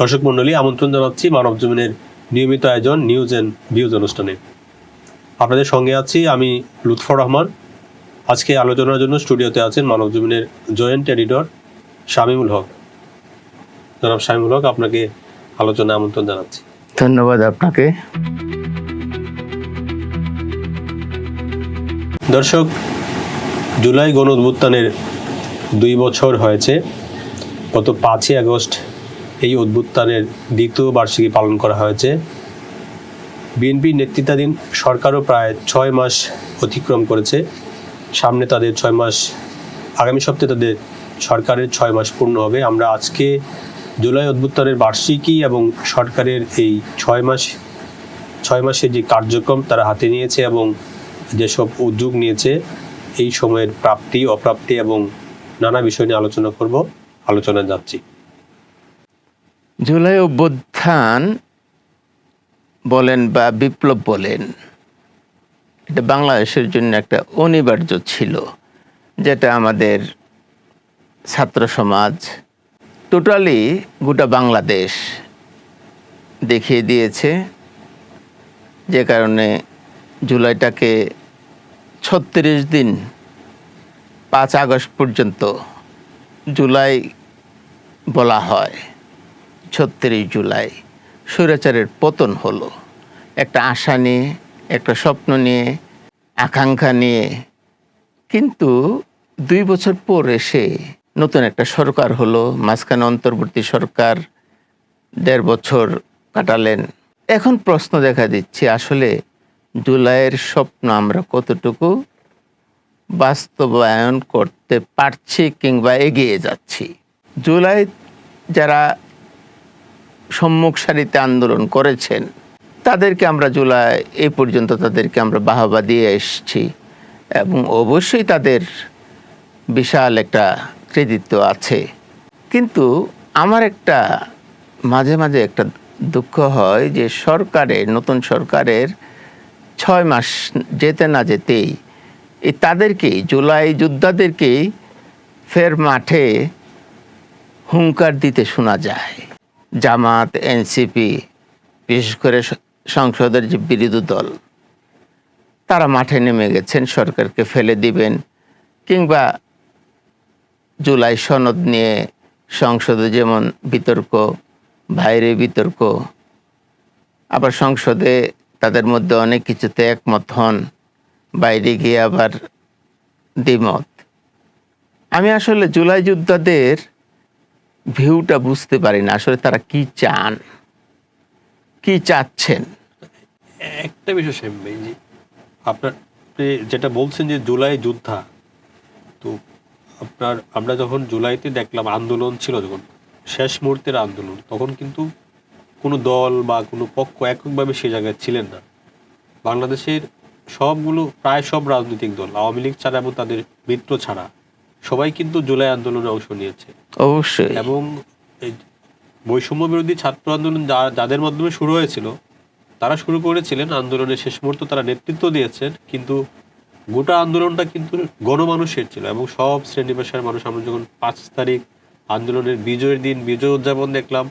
দর্শক মণ্ডলী, আমন্ত্রণ জানাচ্ছি মানব জমিনের নিয়মিত আয়োজন নিউজ অ্যান্ড ভিউজ অনুষ্ঠানে। আপনাদের সঙ্গে আছি আমি লুৎফর রহমান। আজকে আলোচনার জন্য স্টুডিওতে আছেন মানব জমিনের জয়েন্ট এডিটর শামীমুল হক। জনাব শামীমুল হক, আপনাকে আলোচনায় আমন্ত্রণ জানাচ্ছি। ধন্যবাদ আপনাকে। দর্শক, জুলাই গণ অভ্যুত্থানের 2 বছর হয়েছে। গত 5ই আগস্ট এই অভ্যুত্থানের দ্বিতীয় বার্ষিকী পালন করা হয়েছে। বিএনপি নেতৃত্বাধীন সরকারও প্রায় 6 মাস অতিক্রম করেছে। সামনে তাদের 6 মাস, আগামী সপ্তাহে তাদের সরকারের 6 মাস পূর্ণ হবে। আমরা আজকে জুলাই অভ্যুত্থানের বার্ষিকী এবং সরকারের এই 6 মাসের যে কার্যক্রম তারা হাতে নিয়েছে এবং যেসব উদ্যোগ নিয়েছে, এই সময়ের প্রাপ্তি অপ্রাপ্তি এবং নানা বিষয় নিয়ে আলোচনা করব। আলোচনায় যাচ্ছি। জুলাই অভ্যুত্থান বলেন বা বিপ্লব বলেন, এটা বাংলাদেশের জন্য একটা অনিবার্য ছিল, যেটা আমাদের ছাত্র সমাজ, টোটালি গোটা বাংলাদেশ দেখিয়ে দিয়েছে। যে কারণে জুলাইটাকে 36 দিন 5 আগস্ট পর্যন্ত জুলাই বলা হয়। 36 জুলাই স্বৈরাচারের পতন হলো, একটা আশা নিয়ে, একটা স্বপ্ন নিয়ে, আকাঙ্ক্ষা নিয়ে। কিন্তু 2 বছর পর এসে নতুন একটা সরকার হলো, মাঝখানে অন্তর্বর্তী সরকার 1.5 বছর কাটালেন। এখন প্রশ্ন দেখা দিচ্ছে, আসলে জুলাইয়ের স্বপ্ন আমরা কতটুকু বাস্তবায়ন করতে পারছি কিংবা এগিয়ে যাচ্ছি। জুলাই যারা সম্মুখ সারিতে আন্দোলন করেছেন তাদেরকে আমরা জুলাই এই পর্যন্ত তাদেরকে আমরা বাহবা দিয়ে এসেছি এবং অবশ্যই তাদের বিশাল একটা কৃতিত্ব আছে। কিন্তু আমার একটা মাঝে মাঝে একটা দুঃখ হয় যে নতুন সরকারের 6 মাস যেতে না যেতেই তাদেরকেই, জুলাই যোদ্ধাদেরকেই ফের মাঠে হুঙ্কার দিতে শোনা যায়। জামাত, এনসিপি, বিশেষ করে সংসদের যে বিরোধী দল, তারা মাঠে নেমে গেছেন, সরকারকে ফেলে দিবেন, কিংবা জুলাই সনদ নিয়ে সংসদে যেমন বিতর্ক, বাইরে বিতর্ক, আবার সংসদে তাদের মধ্যে অনেক কিছুতে একমত হন, বাইরে গিয়ে আবার দ্বিমত। আমি আসলে জুলাই যোদ্ধাদের ভিউটা বুঝতে পারি না, আসলে তারা কি চান, কি চাচ্ছেন। একটা বিষয় শামীম ভাই, যে আপনি যেটা বলছেন যে জুলাই যোদ্ধা, তো আমরা যখন জুলাইতে দেখলাম আন্দোলন ছিল, যখন শেষ মুহূর্তের আন্দোলন, তখন কিন্তু কোনো দল বা কোনো পক্ষ এককভাবে সে জায়গায় ছিলেন না। বাংলাদেশের প্রায় সব রাজনৈতিক দল, আওয়ামী লীগ ছাড়া এবং তাদের মিত্র ছাড়া, সবাই কিন্তু জুলাই আন্দোলনে অংশ নিয়েছে অবশ্যই। এবং বৈষম্য বিরোধী ছাত্র আন্দোলন যাদের মাধ্যমে শুরু হয়েছিল, তারা শুরু করেছিলেন, আন্দোলনের শেষ মুহূর্ত তারা নেতৃত্ব দিয়েছেন, কিন্তু গোটা আন্দোলনটা কিন্তু গণমানুষের ছিল এবং সব শ্রেণী পেশার মানুষ। আমরা যখন 5 তারিখ আন্দোলনের বিজয়ের দিন বিজয় উদযাপন দেখলাম,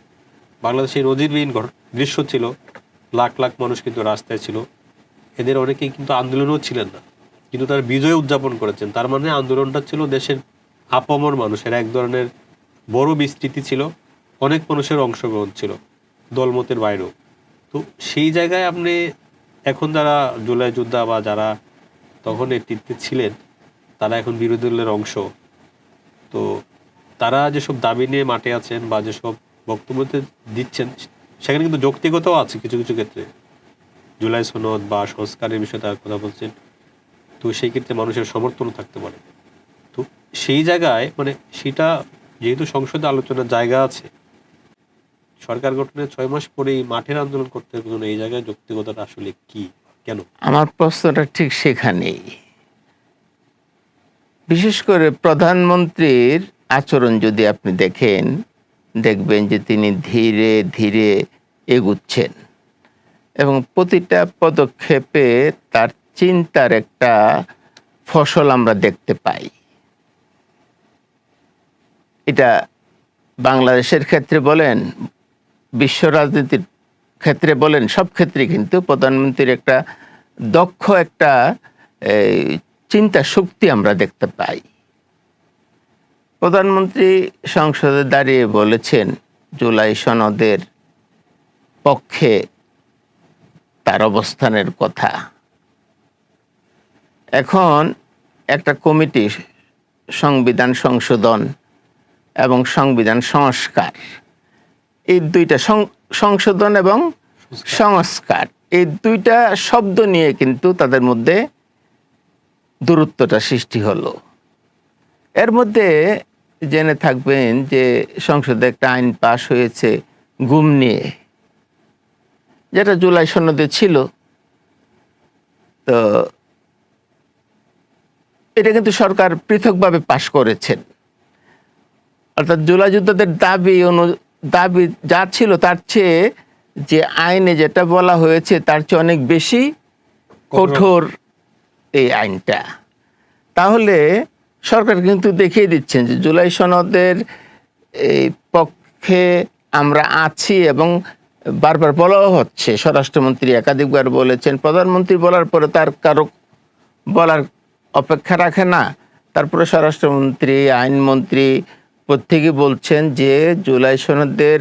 বাংলাদেশের নজিরবিহীন দৃশ্য ছিল। লাখ লাখ মানুষ কিন্তু রাস্তায় ছিল। এদের অনেকেই কিন্তু আন্দোলনও ছিলেন না, কিন্তু তারা বিজয় উদযাপন করেছেন। তার মানে আন্দোলনটা ছিল দেশের আপামর মানুষের এক ধরনের বড় বিস্তৃতি ছিল, অনেক মানুষের অংশগ্রহণ ছিল, দলমতের বাইরেও। তো সেই জায়গায় আপনি এখন যারা জুলাই যোদ্ধা বা যারা তখন নেতৃত্বে ছিলেন, তারা এখন বিরোধী দলের অংশ, তো তারা যেসব দাবি নিয়ে মাঠে আছেন বা যেসব বক্তব্য দিচ্ছেন, সেখানে কিন্তু যৌক্তিকতাও আছে কিছু কিছু ক্ষেত্রে। জুলাই সনদ বা সংস্কারের বিষয়ে তারা কথা বলছেন, তো সেই ক্ষেত্রে মানুষের সমর্থনও থাকতে পারে। তো সেই জায়গায় সেটা যেহেতু সংসদে আলোচনার জায়গা আছে, সরকার গঠনের 6 মাস পরেই মাঠের আন্দোলন করতে হবে, এই জায়গায় যৌক্তিকতাটা আসলে কি, কেন? আমার প্রশ্নটা ঠিক সেখানেই। বিশেষ করে প্রধানমন্ত্রীর আচরণ যদি আপনি দেখবেন যে তিনি ধীরে ধীরে এগুচ্ছেন এবং প্রতিটা পদক্ষেপে তার চিন্তার একটা ফসল আমরা দেখতে পাই। এটা বাংলাদেশের ক্ষেত্রে বলেন, বিশ্ব রাজনীতির ক্ষেত্রে বলেন, সব ক্ষেত্রে কিন্তু প্রধানমন্ত্রীর একটা দক্ষ একটা এই, চিন্তা শক্তি আমরা দেখতে পাই। প্রধানমন্ত্রী সংসদে দাঁড়িয়ে বলেছেন জুলাই সনদের পক্ষে তার অবস্থানের কথা। এখন একটা কমিটি সংবিধান সংশোধন এবং সংবিধান সংস্কার, এই দুইটা সংশোধন এবং সংস্কার, এই দুইটা শব্দ নিয়ে কিন্তু তাদের মধ্যে দূরত্বটা সৃষ্টি হলো। এর মধ্যে জেনে থাকবেন যে সংসদে একটা আইন পাশ হয়েছে গুম নিয়ে, যেটা জুলাই সনদে ছিল। তো এটা কিন্তু সরকার পৃথকভাবে পাশ করেছেন। অর্থাৎ জুলাই যোদ্ধাদের দাবি যা ছিল তার চেয়ে যে আইনে যেটা বলা হয়েছে তার চেয়ে অনেক বেশি কঠোর এই আইনটা। তাহলে সরকার কিন্তু দেখিয়ে দিচ্ছেন যে জুলাই সনদের এই পক্ষে আমরা আছি, এবং বারবার বলাও হচ্ছে। স্বরাষ্ট্রমন্ত্রী একাধিকবার বলেছেন, প্রধানমন্ত্রী বলার পরে তার কারো বলার অপেক্ষা রাখে না। তারপরে স্বরাষ্ট্রমন্ত্রী, আইনমন্ত্রী প্রত্যেকে বলছেন যে জুলাই সনদের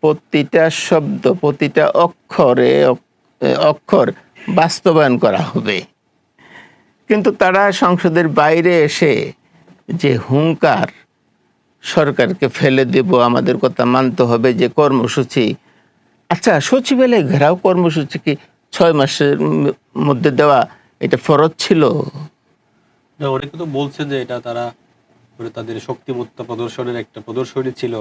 প্রতিটা শব্দ, প্রতিটা অক্ষর বাস্তবায়ন করা হবে। কিন্তু তারা সংসদের বাইরে এসে যে হুঙ্কার, সরকারকে ফেলে দেব, আমাদের কথা মানতে হবে, যে কর্মসূচি, আচ্ছা সচিবালয়ে ঘেরাও কর্মসূচি কি 6 মাসের মধ্যে দেওয়া এটা ফরজ ছিল? না, অনেকে তো বলছেন যে এটা তারা মানে তাদের শক্তিমত্তা প্রদর্শনের একটা প্রদর্শনী ছিল।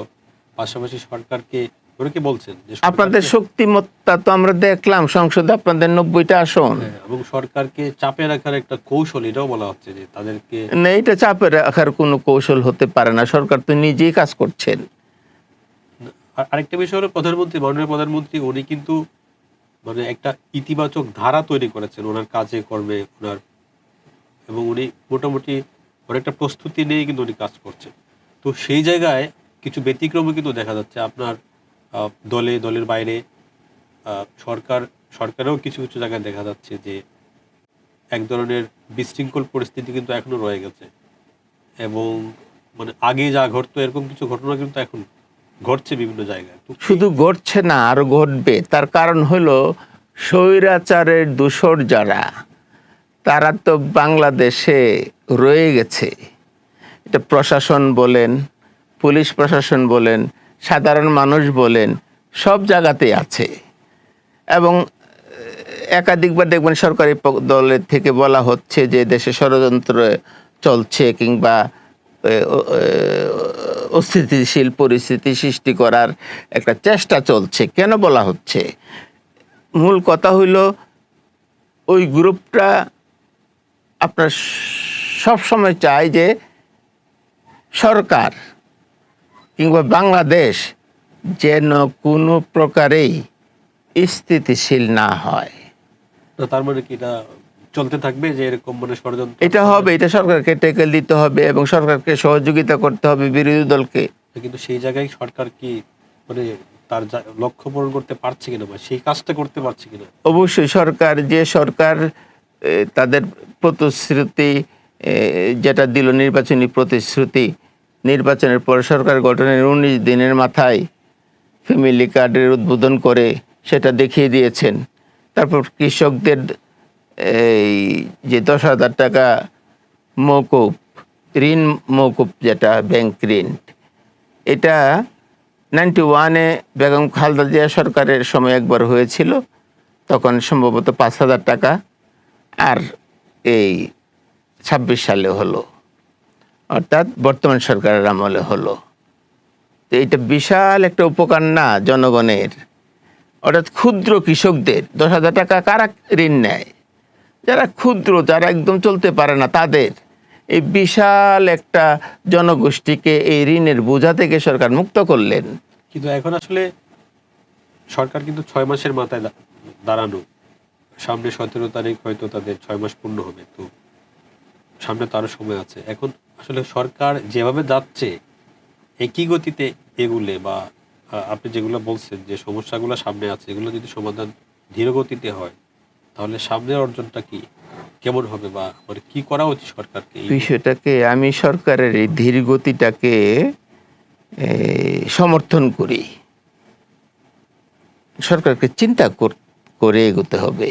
পাশাপাশি সরকারকে অনেকে বলছেন যে আপনাদের শক্তিমত্তা তো আমরা দেখলাম সংসদে, আপনাদের 90টা আসন। এবং সরকারকে চাপে রাখার একটা কৌশল, এটাও বলা হচ্ছে যে তাদেরকে না, এটা চাপে রাখার কোনো কৌশল হতে পারে না। সরকার তো নিজেই কাজ করছেন। আরেকটা বিষয় হলো প্রধানমন্ত্রী, মাননীয় প্রধানমন্ত্রী উনি কিন্তু মানে একটা ইতিবাচক ধারা তৈরি করেছেন ওনার কাজে কর্মে ওনার, এবং উনি মোটামুটি অনেকটা প্রস্তুতি নিয়ে কিন্তু উনি কাজ করছেন। তো সেই জায়গায় কিছু ব্যতিক্রমও কিন্তু দেখা যাচ্ছে আপনার দলের বাইরে। সরকারেও কিছু কিছু জায়গায় দেখা যাচ্ছে যে এক ধরনের বিশৃঙ্খল পরিস্থিতি কিন্তু এখনো রয়ে গেছে, এবং মানে আগে যা ঘটতো এরকম কিছু ঘটনা কিন্তু এখন ঘটছে বিভিন্ন জায়গায়। তো শুধু ঘটছে না, আরো ঘটবে। তার কারণ হলো স্বৈরাচারের দূষর যারা, তারা তো বাংলাদেশে রয়ে গেছে। এটা প্রশাসন বলেন, পুলিশ প্রশাসন বলেন, সাধারণ মানুষ বলেন, সব জায়গাতেই আছে। এবং একাধিকবার দেখবেন সরকারি দলের থেকে বলা হচ্ছে যে দেশে ষড়যন্ত্র চলছে, কিংবা অস্থিতিশীল পরিস্থিতি সৃষ্টি করার একটা চেষ্টা চলছে। কেন বলা হচ্ছে? মূল কথা হইল ওই গ্রুপটা আপনার সব সময় চায় যে সরকার কিংবা বাংলাদেশ যেন কোনো প্রকারেই স্থিতিশীল না হয়। তার মানে কি এটা চলতে থাকবে যে এরকম মানে ষড়যন্ত্র? এটা হবে, এটা সরকারকে ট্যাকেল দিতে হবে এবং সরকারকে সহযোগিতা করতে হবে বিরোধী দলকে। কিন্তু সেই জায়গায় সরকার কি মানে তার লক্ষ্য পূরণ করতে পারছে কিনা, বা সেই কাজটা করতে পারছে কিনা? অবশ্যই সরকার তাদের প্রতিশ্রুতি যেটা দিল, নির্বাচনী প্রতিশ্রুতি, নির্বাচনের পর সরকার গঠনের 19 দিনের মাথায় ফ্যামিলি কার্ডের উদ্বোধন করে সেটা দেখিয়ে দিয়েছেন। তারপর কৃষকদের এই যে 10,000 টাকা মওকুফ, ঋণ মওকুফ, যেটা ব্যাংক ঋণ, এটা 91-এ বেগম খালেদা জিয়া সরকারের সময় একবার হয়েছিল, তখন সম্ভবত 5,000 টাকা, আর এই 26 সালে হলো, অর্থাৎ বর্তমান সরকারের আমলে হলো। তো এটা বিশাল একটা উপকার না জনগণের? অর্থাৎ ক্ষুদ্র কৃষকদের 10,000 টাকা কারা ঋণ নেয়? যারা ক্ষুদ্র, যারা একদম চলতে পারে না, তাদের। এই বিশাল একটা জনগোষ্ঠীকে এই ঋণের বোঝা থেকে সরকার মুক্ত করলেন। কিন্তু এখন আসলে সরকার কিন্তু 6 মাসের মাথায় দাঁড়ানো, সামনে 17 তারিখ হয়তো তাদের 6 মাস পূর্ণ হবে। তো সামনে তো আরো সময় আছে। এখন আসলে সরকার যেভাবে যাচ্ছে একই গতিতে এগুলে বা আপনি যেগুলো বলছেন যে সমস্যাগুলো সামনে আছে, এগুলো যদি সমাধান ধীর গতিতে হয়, তাহলে সামনের অর্জনটা কি কেমন হবে, বা মানে কি করা উচিত সরকারকে এই বিষয়টাকে আমি সরকারের এই ধীর গতিটাকে সমর্থন করি। সরকারকে চিন্তা করে এগোতে হবে।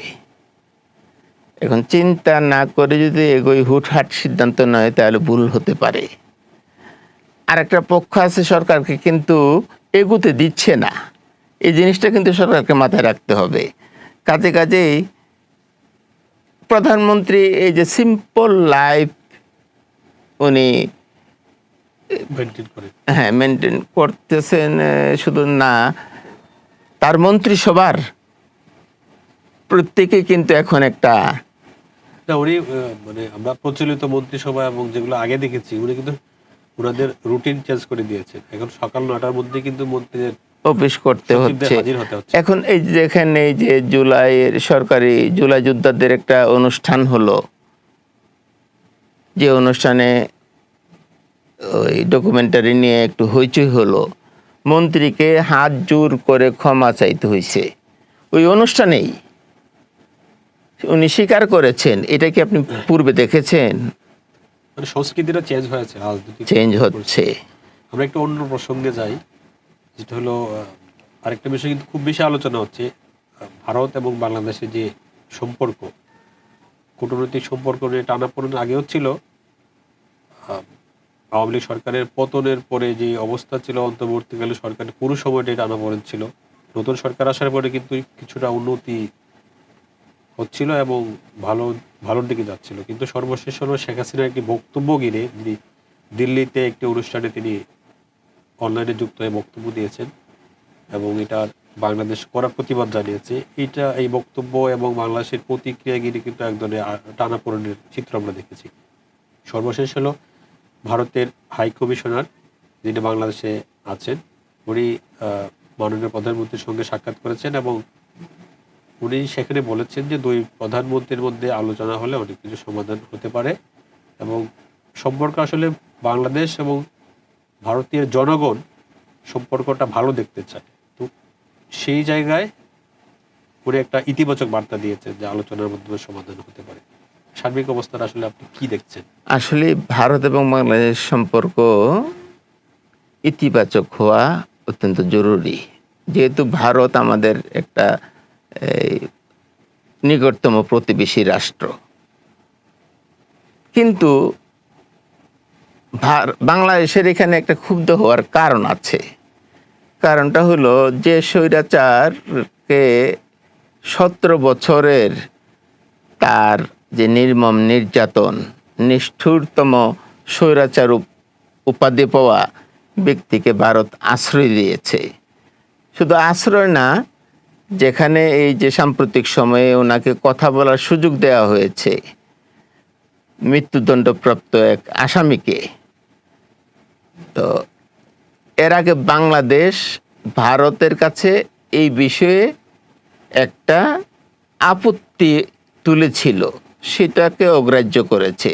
এখন চিন্তা না করে যদি এগোই, হুটহাট সিদ্ধান্ত নয়, তাহলে ভুল হতে পারে। আর একটা পক্ষ আছে সরকারকে কিন্তু এগোতে দিচ্ছে না, এই জিনিসটা কিন্তু সরকারকে মাথায় রাখতে হবে। কাজেই প্রধানমন্ত্রী এই যে সিম্পল লাইফ উনি মেনটেন করে? হ্যাঁ মেনটেন করতেছেন, শুধু না, তার মন্ত্রিসভার প্রত্যেকে কিন্তু এখন একটা না, উনি মানে আমরা প্রচলিত মন্ত্রিসভা এবং যেগুলো আগে দেখেছি, উনি কিন্তু ওনাদের রুটিন চেঞ্জ করে দিয়েছেন। এখন সকাল 9টার মধ্যে কিন্তু মন্ত্রীদের অফিস করতে সচিবদের হচ্ছে। হাজির হতে হচ্ছে। এখন এই যে দেখেন, এই যে জুলাইয়ের সরকারি জুলাই যোদ্ধাদের একটা অনুষ্ঠান হলো, যে অনুষ্ঠানে ওই ডকুমেন্টারি নিয়ে একটু হইচই হলো, মন্ত্রীকে হাত জোর করে ক্ষমা চাইতে হয়েছে ওই অনুষ্ঠানেই। উনি স্বীকার করেছেন। এটা কি আপনি পূর্বে দেখেছেন? মানে সংস্কৃতিটা চেঞ্জ হয়েছে, রাজনৈতিক চেঞ্জ হচ্ছে। আমরা একটু অন্য প্রসঙ্গে যাই, যেটা হলো আরেকটা বিষয় কিন্তু খুব বেশি আলোচনা হচ্ছে, ভারত এবং বাংলাদেশের যে সম্পর্ক, কূটনৈতিক সম্পর্ক নিয়ে টানাপোড়েন আগেও ছিল। আওয়ামী লীগ সরকারের পতনের পরে যে অবস্থা ছিল, অন্তর্বর্তীকালে সরকারের পুরো সময়টাই টানাপোড়েন ছিল। নতুন সরকার আসার পরে কিন্তু কিছুটা উন্নতি হচ্ছিল এবং ভালোর দিকে যাচ্ছিল। কিন্তু সর্বশেষ হলো শেখ হাসিনার একটি বক্তব্য ঘিরে যিনি দিল্লিতে একটি অনুষ্ঠানে তিনি অনলাইনে যুক্ত হয়ে বক্তব্য দিয়েছেন এবং এটার বাংলাদেশ কড়া প্রতিবাদ জানিয়েছে। এই বক্তব্য এবং বাংলাদেশের প্রতিক্রিয়া ঘিরে কিন্তু এক ধরনের টানাপোড়েনের চিত্র আমরা দেখেছি। সর্বশেষ হলো ভারতের হাই কমিশনার যিনি বাংলাদেশে আছেন, উনি মাননীয় প্রধানমন্ত্রীর সঙ্গে সাক্ষাৎ করেছেন এবং উনি সেখানে বলেছেন যে দুই প্রধানমন্ত্রীর মধ্যে আলোচনা হলে অনেক কিছু সমাধান হতে পারে এবং সম্পর্ক আসলে বাংলাদেশ এবং ভারতীয় জনগণ সম্পর্কটা ভালো দেখতে চায়। তো সেই জায়গায় উনি একটা ইতিবাচক বার্তা দিয়েছেন যে আলোচনার মাধ্যমে সমাধান হতে পারে। সার্বিক অবস্থাটা আসলে আপনি কি দেখছেন? আসলে ভারত এবং বাংলাদেশ সম্পর্ক ইতিবাচক হওয়া অত্যন্ত জরুরি, যেহেতু ভারত আমাদের একটা নিকটতম প্রতিবেশী রাষ্ট্র। কিন্তু বাংলাদেশের এখানে একটা ক্ষুব্ধ হওয়ার কারণ আছে। কারণটা হলো যে স্বৈরাচারকে 17 বছরের তার যে নির্মম নির্যাতন, নিষ্ঠুরতম স্বৈরাচার উপাধি পাওয়া ব্যক্তিকে ভারত আশ্রয় দিয়েছে। শুধু আশ্রয় না, যেখানে এই যে সাম্প্রতিক সময়ে ওনাকে কথা বলার সুযোগ দেওয়া হয়েছে মৃত্যুদণ্ডপ্রাপ্ত এক আসামিকে, তো এর আগে বাংলাদেশ ভারতের কাছে এই বিষয়ে একটা আপত্তি তুলেছিল, সেটাকে অগ্রাহ্য করেছে।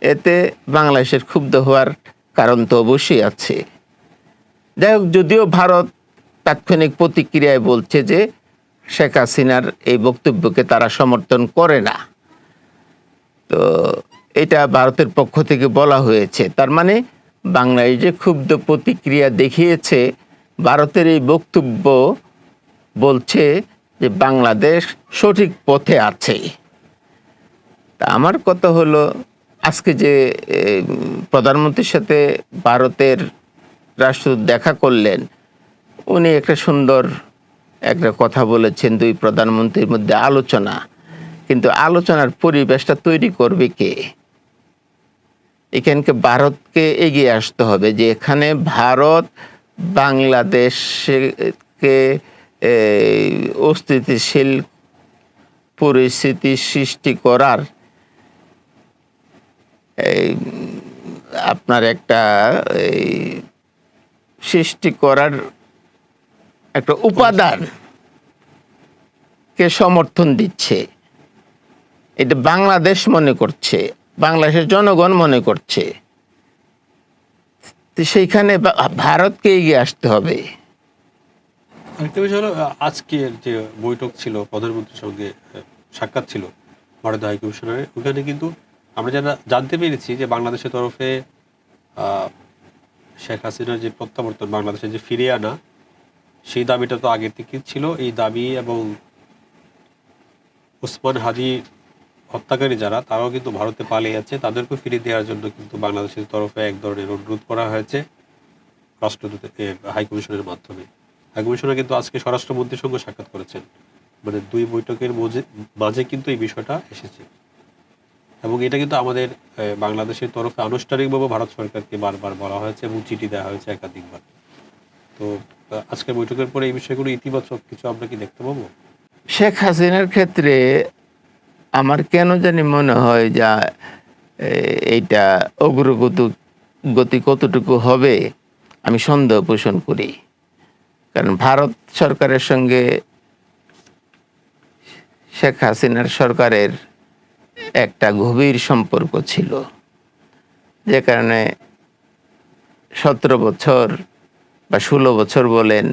এতে বাংলাদেশের ক্ষুব্ধ হওয়ার কারণ তো অবশ্যই আছে। যাই হোক, যদিও ভারত তাৎক্ষণিক প্রতিক্রিয়ায় বলছে যে শেখ হাসিনার এই বক্তব্যকে তারা সমর্থন করে না, তো এটা ভারতের পক্ষ থেকে বলা হয়েছে। তার মানে বাংলাদেশ যে ক্ষুব্ধ প্রতিক্রিয়া দেখিয়েছে, ভারতের এই বক্তব্য বলছে যে বাংলাদেশ সঠিক পথে আছে। তা আমার কথা হলো, আজকে যে প্রধানমন্ত্রীর সাথে ভারতের রাষ্ট্রদূত দেখা করলেন, উনি একটা সুন্দর একটা কথা বলেছেন, দুই প্রধানমন্ত্রীর মধ্যে আলোচনা। কিন্তু আলোচনার পরিবেশটা তৈরি করবে কে? এখানকে ভারতকে এগিয়ে আসতে হবে, যে এখানে ভারত বাংলাদেশকে অস্থিতিশীল পরিস্থিতি সৃষ্টি করার আপনার একটা সৃষ্টি করার একটা উপাদানকে সমর্থন দিচ্ছে। এটা বাংলাদেশ মনে করছে, বাংলাদেশের জনগণ মনে করছে। তো সেইখানে ভারতকে এগিয়ে আসতে হবে। আরেকটা বিষয় হলো আজকের যে বৈঠক ছিল প্রধানমন্ত্রীর সঙ্গে সাক্ষাৎ ছিল ভারতীয় হাই কমিশনারের, ওখানে কিন্তু আমরা যারা জানতে পেরেছি যে বাংলাদেশের তরফে আহ, শেখ হাসিনার যে প্রত্যাবর্তন, বাংলাদেশে যে ফিরিয়ে আনা, সেই দাবিটা তো আগে থেকে ছিল। এই দাবি এবং ওসমান হাদি হত্যাকারী যারা, তারাও কিন্তু ভারতে পালিয়ে আছে, তাদেরকে ফিরিয়ে দেওয়ার জন্য কিন্তু বাংলাদেশের তরফে এক ধরনের অনুরোধ করা হয়েছে রাষ্ট্রদূত হাইকমিশনের মাধ্যমে। হাইকমিশনার কিন্তু আজকে স্বরাষ্ট্রমন্ত্রীর সঙ্গে সাক্ষাৎ করেছেন, মানে দুই বৈঠকের মাঝে কিন্তু এই বিষয়টা এসেছে। এবং এটা কিন্তু আমাদের বাংলাদেশের তরফে আনুষ্ঠানিকভাবে ভারত সরকারকে বারবার বলা হয়েছে এবং চিঠি দেওয়া হয়েছে একাধিকবার। তো আজকের বৈঠকের পরে এই বিষয়গুলো ইতিবাচক কিছু আমরা কি দেখতে পাবো? শেখ হাসিনার ক্ষেত্রে আমার কেন জানি মনে হয় যে এইটা অগ্রগতি কতটুকু হবে আমি সন্দেহ পোষণ করি। কারণ ভারত সরকারের সঙ্গে শেখ হাসিনার সরকারের একটা গভীর সম্পর্ক ছিল, যে কারণে 17 বছর বা 16 বছর বলেন,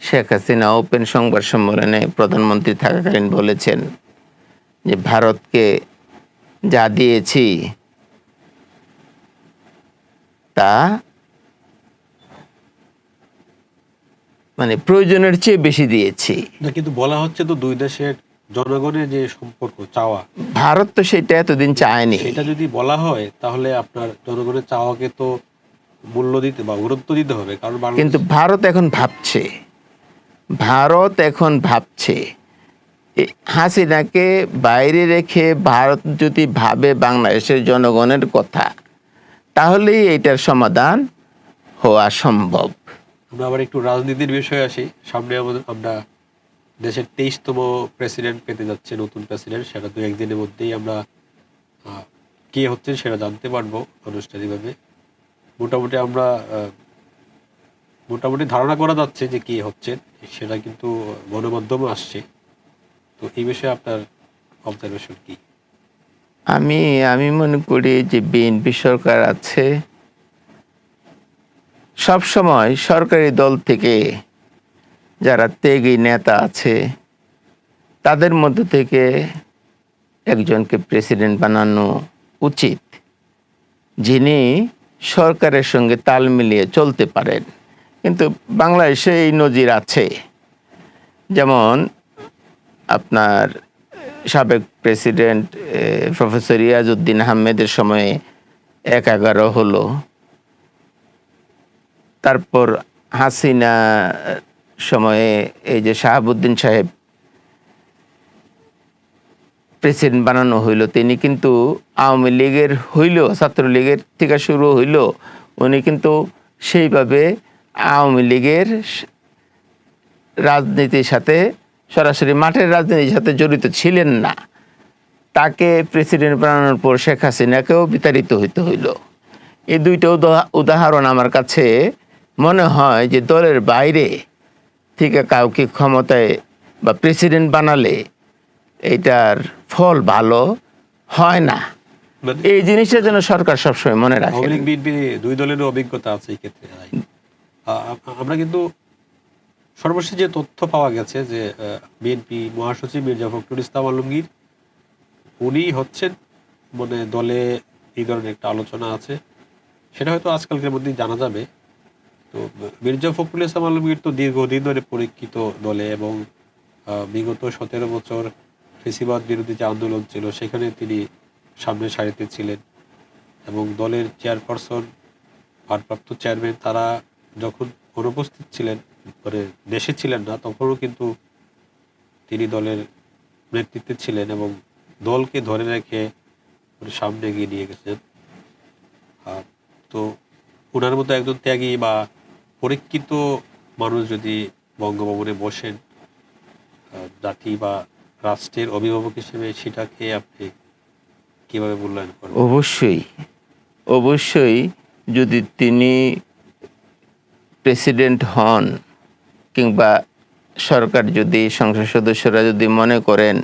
শেখ হাসিনা ওপেন সংবাদ সম্মেলনে প্রধানমন্ত্রী থাকাকালীন বলেছেন যে ভারতকে যা দিয়েছি তা মানে প্রয়োজনের চেয়ে বেশি দিয়েছি। না, কিন্তু বলা হচ্ছে তো দুই দেশের জনগণের যে সম্পর্ক চাওয়া, ভারত তো সেটা এতদিন চায়নি। সেটা যদি বলা হয় তাহলে আপনার জনগণের চাওয়াকে তো মূল্য দিতে বা গুরুত্ব দিতে হবে। কারণ কিন্তু ভারত এখন ভাবছে হাসিনাকে বাইরে রেখে ভারত যদি ভাবে বাংলাদেশের জনগণের কথা, তাহলেই এটার সমাধান হওয়া সম্ভব। আমরা আবার একটু রাজনীতির বিষয়ে আসি। সামনে আমরা দেশের 23তম প্রেসিডেন্ট পেতে যাচ্ছে, নতুন প্রেসিডেন্ট। সেটা তো একদিনের মধ্যেই আমরা কে হচ্ছেন সেটা জানতে পারবো আনুষ্ঠানিকভাবে। মোটামুটি ধারণা করা যাচ্ছে যে কে হচ্ছেন, সেটা কিন্তু গণমাধ্যমে আসছে। তো এই বিষয়ে আপনার অবজারভেশন কি? আমি মনে করি যে বিএনপি সরকার আছে, সব সময় সরকারি দল থেকে যারা ত্যাগী নেতা আছে তাদের মধ্য থেকে একজনকে প্রেসিডেন্ট বানানো উচিত, যিনি সরকারের সঙ্গে তাল মিলিয়ে চলতে পারেন। কিন্তু বাংলাদেশে এই নজির আছে, যেমন আপনার সাবেক প্রেসিডেন্ট প্রফেসর ইয়াজউদ্দিন আহমেদের সময়ে 1-11 হলো, তারপর হাসিনা সময়ে এই যে শাহাবুদ্দিন সাহেব প্রেসিডেন্ট বানানো হইল, তিনি কিন্তু আওয়ামী লীগের হইল, ছাত্রলীগের থেকে শুরু হইল, উনি কিন্তু সেইভাবে আওয়ামী লীগের রাজনীতির সাথে সরাসরি মাঠের রাজনীতির সাথে জড়িত ছিলেন না। তাকে প্রেসিডেন্ট বানানোর পর শেখ হাসিনাকেও বিতাড়িত হইতে হইল। এই দুইটা উদাহরণ আমার কাছে মনে হয় যে দলের বাইরে থেকে কাউকে ক্ষমতায় বা প্রেসিডেন্ট বানালে এইটার ফল ভালো হয় না। এই জিনিসটা যেন সরকার সবসময় মনে রাখে। বিএনপি দুই দলেরও অভিজ্ঞতা আছে এই ক্ষেত্রে। আমরা কিন্তু সর্বশেষ যে তথ্য পাওয়া গেছে যে বিএনপি মহাসচিব মির্জা ফখরুল ইসলাম আলমগীর, উনি হচ্ছেন, মানে দলে এই ধরনের একটা আলোচনা আছে, সেটা হয়তো আজকালকের মধ্যেই জানা যাবে। তো মির্জা ফখরুল ইসলাম আলমগীর তো দীর্ঘদিন ধরে পরীক্ষিত দলে, এবং বিগত 17 বছর ফেসিবাদ বিরোধী যে আন্দোলন ছিল সেখানে তিনি সামনের সারিতে ছিলেন। এবং দলের চেয়ারপারসন, ভারপ্রাপ্ত চেয়ারম্যান, তারা যখন অনুপস্থিত ছিলেন, মানে দেশে ছিলেন না, তখনও কিন্তু তিনি দলের নেতৃত্বে ছিলেন এবং দলকে ধরে রেখে সামনে এগিয়ে নিয়ে গেছেন। তো ওনার মতো একজন ত্যাগী বা পরীক্ষিত মানুষ যদি বঙ্গভবনে বসেন জাতি বা রাষ্ট্রের অভিভাবক হিসেবে, সেটাকে আপনি কিভাবে মূল্যায়ন করেন? অবশ্যই যদি তিনি প্রেসিডেন্ট হন কিংবা সরকার যদি সংসদ সদস্যরা যদি মনে করেন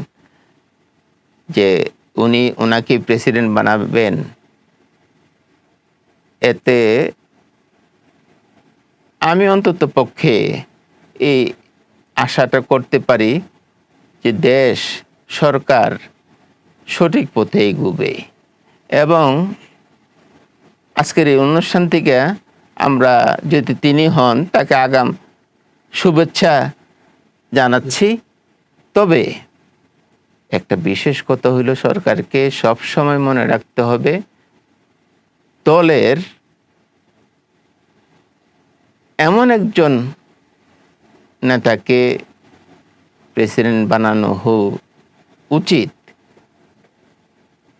যে ওনাকে প্রেসিডেন্ট বানাবেন, এতে আমি অন্তত পক্ষে এই আশাটা করতে পারি যে দেশ সরকার সঠিক পথে এগোবে। এবং আজকের এই অনুষ্ঠান থেকে আমরা যদি তিনি হন তাকে আগাম শুভেচ্ছা জানাচ্ছি। তবে একটা বিশেষ কথা হইল, সরকারকে সব সময় মনে রাখতে হবে দলের এমন একজন নেতাকে প্রেসিডেন্ট বানানো উচিত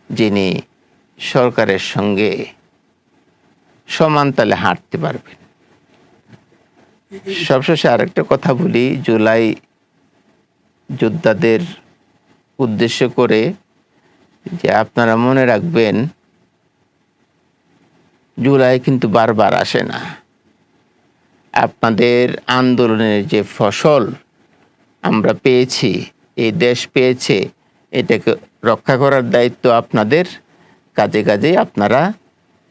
যিনি সরকারের সঙ্গে সমান তালে হাঁটতে পারবেন। সবশেষে আরেকটা কথা বলি, জুলাই যোদ্ধাদের উদ্দেশ্য করে, যে আপনারা মনে রাখবেন জুলাই কিন্তু বারবার আসে না। আপনাদের আন্দোলনের যে ফসল আমরা পেয়েছি, এই দেশ পেয়েছে, এটাকে রক্ষা করার দায়িত্ব আপনাদের। কাজে কাজে আপনারা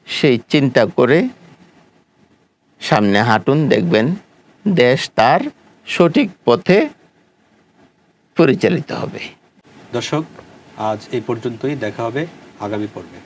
সেই চিন্তা করে সামনে হাঁটুন, দেখবেন দেশ তার সঠিক পথে পরিচালিত হবে। দর্শক, আজ এই পর্যন্তই, দেখা হবে আগামী পর্বে।